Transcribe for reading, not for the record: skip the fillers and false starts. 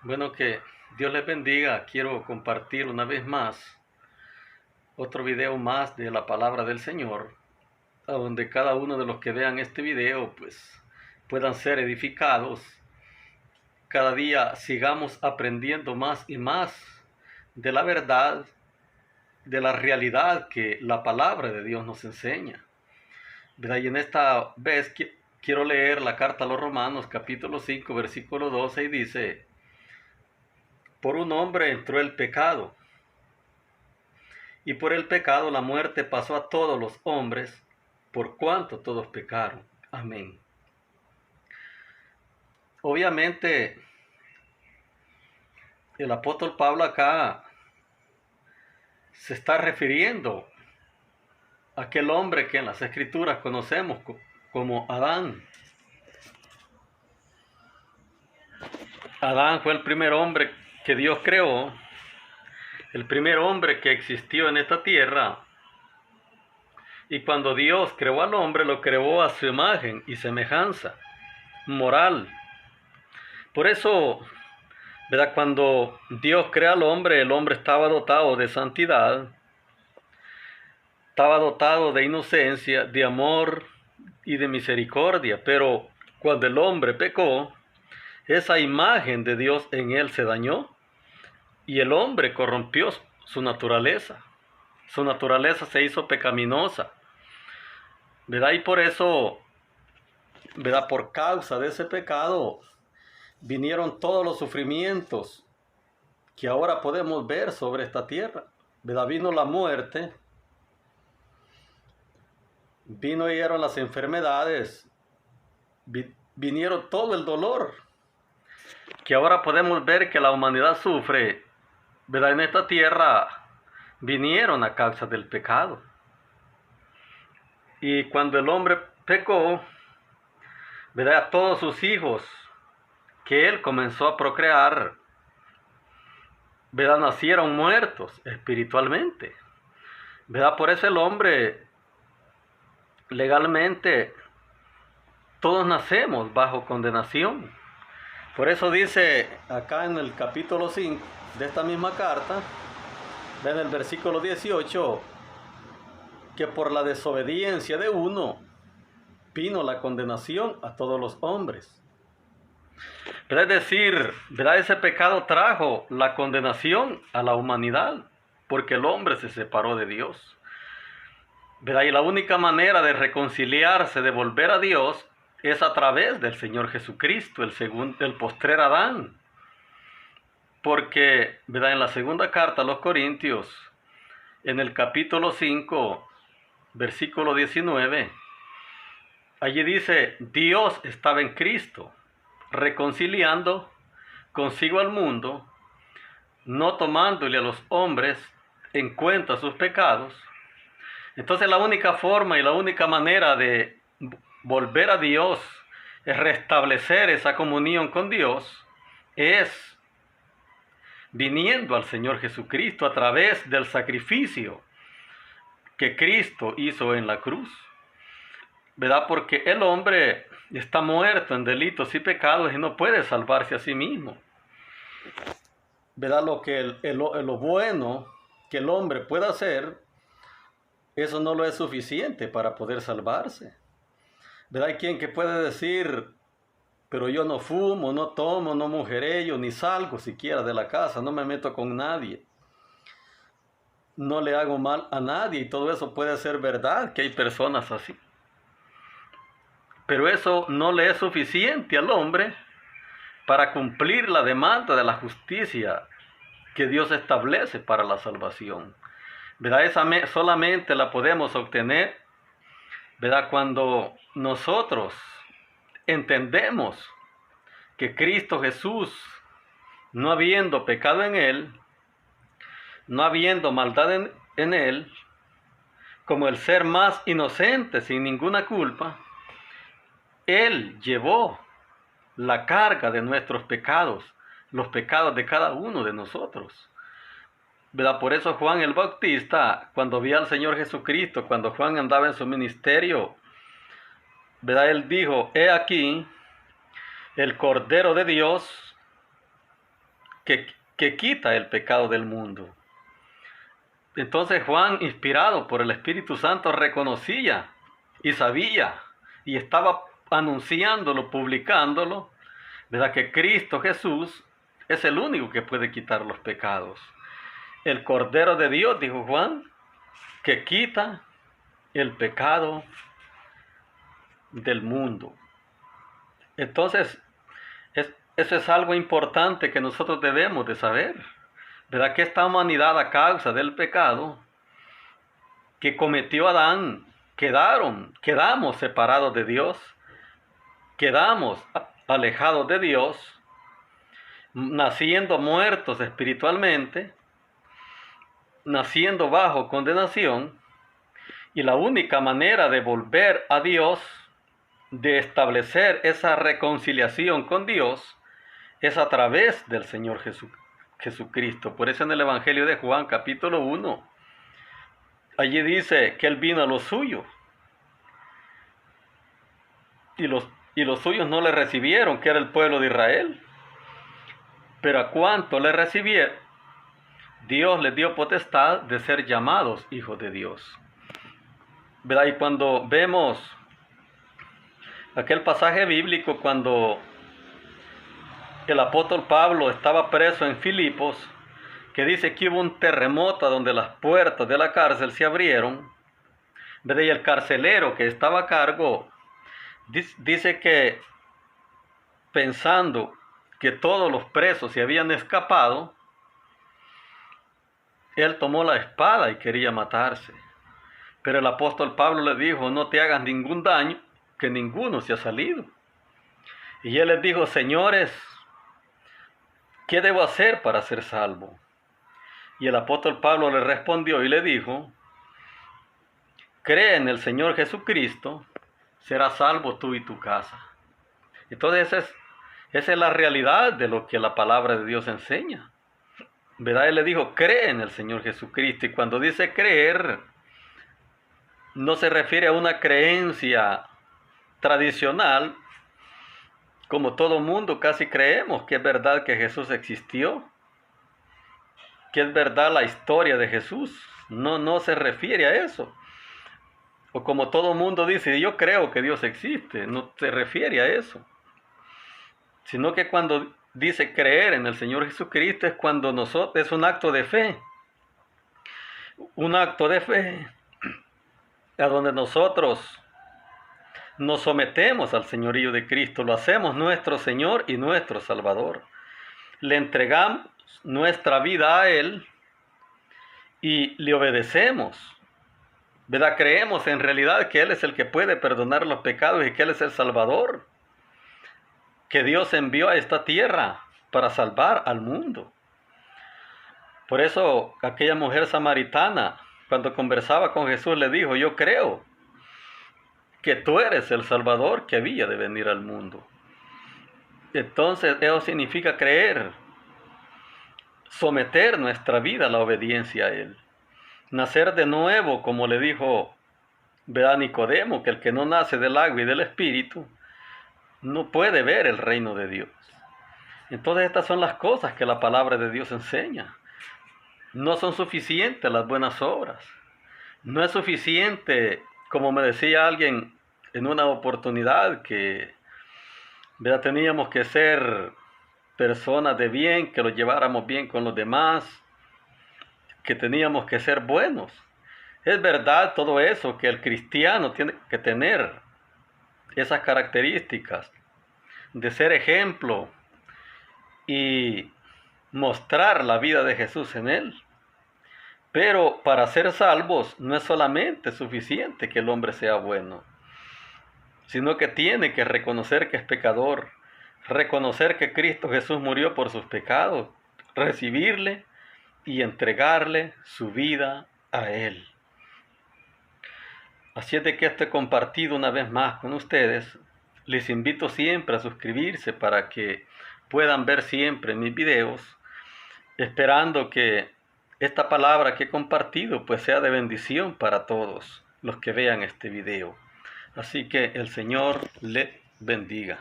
Bueno, que Dios les bendiga. Quiero compartir una vez más otro video más de la palabra del Señor, a donde cada uno de los que vean este video pues puedan ser edificados. Cada día sigamos aprendiendo más y más de la verdad, de la realidad que la palabra de Dios nos enseña. ¿Verdad? Y en esta vez quiero leer la carta a los Romanos, capítulo 5, versículo 12, y dice: por un hombre entró el pecado, y por el pecado la muerte pasó a todos los hombres, por cuanto todos pecaron. Amén. Obviamente, el apóstol Pablo acá se está refiriendo a aquel hombre que en las escrituras conocemos como Adán. Adán fue el primer hombre que Dios creó, el primer hombre que existió en esta tierra. Y cuando Dios creó al hombre, lo creó a su imagen y semejanza moral. Por eso, ¿verdad? Cuando Dios crea al hombre, el hombre estaba dotado de santidad, estaba dotado de inocencia, de amor y de misericordia. Pero cuando el hombre pecó, esa imagen de Dios en él se dañó y el hombre corrompió su naturaleza. Su naturaleza se hizo pecaminosa, ¿verdad? Y por eso, ¿verdad? Por causa de ese pecado, vinieron todos los sufrimientos que ahora podemos ver sobre esta tierra. ¿Verdad? Vino la muerte, vinieron las enfermedades, vinieron todo el dolor que ahora podemos ver que la humanidad sufre. ¿Verdad? En esta tierra vinieron a causa del pecado. Y cuando el hombre pecó, ¿verdad? A todos sus hijos que él comenzó a procrear, ¿verdad? Nacieron muertos espiritualmente, ¿verdad? Por eso el hombre, legalmente, todos nacemos bajo condenación. Por eso dice acá en el capítulo 5 de esta misma carta, en el versículo 18, que por la desobediencia de uno vino la condenación a todos los hombres. Es decir, ¿verdad? Ese pecado trajo la condenación a la humanidad, porque el hombre se separó de Dios. ¿Verdad? Y la única manera de reconciliarse, de volver a Dios, es a través del Señor Jesucristo, el postrer Adán. Porque, ¿verdad? En la segunda carta a los Corintios, en el capítulo 5, versículo 19, allí dice: Dios estaba en Cristo, reconciliando consigo al mundo, no tomándole a los hombres en cuenta sus pecados. Entonces la única forma y la única manera de volver a Dios, es restablecer esa comunión con Dios, es viniendo al Señor Jesucristo a través del sacrificio que Cristo hizo en la cruz. ¿Verdad? Porque el hombre está muerto en delitos y pecados y no puede salvarse a sí mismo. ¿Verdad? Lo bueno que el hombre pueda hacer, eso no lo es suficiente para poder salvarse. ¿Verdad? Hay quien que puede decir: pero yo no fumo, no tomo, no mujereo, ni salgo siquiera de la casa, no me meto con nadie, no le hago mal a nadie, y todo eso puede ser verdad, que hay personas así. Pero eso no le es suficiente al hombre para cumplir la demanda de la justicia que Dios establece para la salvación. ¿Verdad? Esa solamente la podemos obtener, ¿verdad? Cuando nosotros entendemos que Cristo Jesús, no habiendo pecado en él, no habiendo maldad en él, como el ser más inocente, sin ninguna culpa, él llevó la carga de nuestros pecados, los pecados de cada uno de nosotros. ¿Verdad? Por eso Juan el Bautista, cuando vio al Señor Jesucristo, cuando Juan andaba en su ministerio, ¿verdad? Él dijo: he aquí el Cordero de Dios que quita el pecado del mundo. Entonces Juan, inspirado por el Espíritu Santo, reconocía y sabía y estaba anunciándolo, publicándolo, ¿verdad? Que Cristo Jesús es el único que puede quitar los pecados. El Cordero de Dios, dijo Juan, que quita el pecado del mundo. Entonces, eso es algo importante que nosotros debemos de saber, ¿verdad? Que esta humanidad, a causa del pecado que cometió Adán, quedamos separados de Dios, quedamos alejados de Dios, naciendo muertos espiritualmente, naciendo bajo condenación, y la única manera de volver a Dios, de establecer esa reconciliación con Dios, es a través del Señor Jesucristo. Por eso en el Evangelio de Juan, capítulo 1, allí dice que Él vino a los suyos, y los suyos no le recibieron, que era el pueblo de Israel. Pero a cuanto le recibieron, Dios les dio potestad de ser llamados hijos de Dios. ¿Verdad? Y cuando vemos aquel pasaje bíblico, cuando el apóstol Pablo estaba preso en Filipos, que dice que hubo un terremoto donde las puertas de la cárcel se abrieron, ¿verdad? Y el carcelero que estaba a cargo dice que, pensando que todos los presos se habían escapado, él tomó la espada y quería matarse. Pero el apóstol Pablo le dijo: no te hagas ningún daño, que ninguno se ha salido. Y él les dijo: señores, ¿qué debo hacer para ser salvo? Y el apóstol Pablo le respondió y le dijo: cree en el Señor Jesucristo, serás salvo tú y tu casa. Entonces esa es la realidad de lo que la palabra de Dios enseña, ¿verdad? Él le dijo: cree en el Señor Jesucristo. Y cuando dice creer, no se refiere a una creencia tradicional, como todo mundo casi creemos que es verdad que Jesús existió, que es verdad la historia de Jesús. No se refiere a eso. O como todo mundo dice: yo creo que Dios existe. No se refiere a eso. Sino que cuando dice creer en el Señor Jesucristo es cuando es un acto de fe. Un acto de fe a donde nosotros nos sometemos al señorío de Cristo, lo hacemos nuestro Señor y nuestro Salvador. Le entregamos nuestra vida a Él y le obedecemos, ¿verdad? Creemos en realidad que Él es el que puede perdonar los pecados y que Él es el Salvador, que Dios envió a esta tierra para salvar al mundo. Por eso aquella mujer samaritana, cuando conversaba con Jesús, le dijo: yo creo que tú eres el Salvador que había de venir al mundo. Entonces eso significa creer, someter nuestra vida a la obediencia a Él, nacer de nuevo, como le dijo, ¿verdad?, Nicodemo, que el que no nace del agua y del Espíritu no puede ver el reino de Dios. Entonces estas son las cosas que la palabra de Dios enseña. No son suficientes las buenas obras. No es suficiente, como me decía alguien en una oportunidad, que, ¿verdad?, teníamos que ser personas de bien, que lo lleváramos bien con los demás, que teníamos que ser buenos. Es verdad todo eso, que el cristiano tiene que tener esas características de ser ejemplo y mostrar la vida de Jesús en él. Pero para ser salvos no es solamente suficiente que el hombre sea bueno, sino que tiene que reconocer que es pecador, reconocer que Cristo Jesús murió por sus pecados, recibirle y entregarle su vida a Él. Así es de que esto he compartido una vez más con ustedes. Les invito siempre a suscribirse para que puedan ver siempre mis videos, esperando que esta palabra que he compartido pues sea de bendición para todos los que vean este video. Así que el Señor le bendiga.